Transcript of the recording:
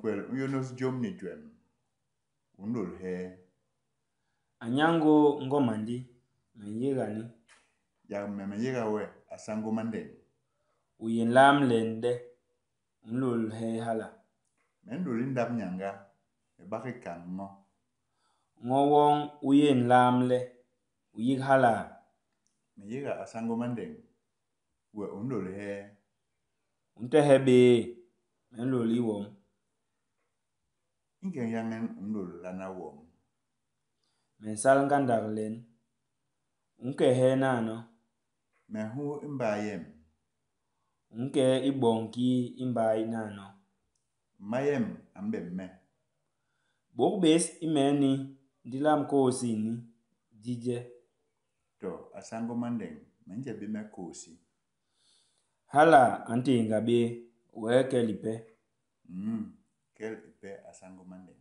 Unkwel uyonos jom ni dwem. Undul he. Anyango ngomandi. Menyegani. Ya memeyega we asango mande. Uyen lam lende. Unlul he hala. Mendul indap nyanga. Ebaki kan ngo. Ngowong uyen lam le. Uyig hala. Meyega asango mande. We undul he. Unte hebe. Menlul iwom. Ingen yangen undul lana wom. Mensal ngandak len. Unke he nano. Mehu imbayem. Unke ibonki imbay nano. Mayem ambemme. Bokbes imeni. Dilam kosi ni. Dije. To asango mande. Menje bime kosi. Hala anti ngabe. Weke lipe. Kel ipe asango mande.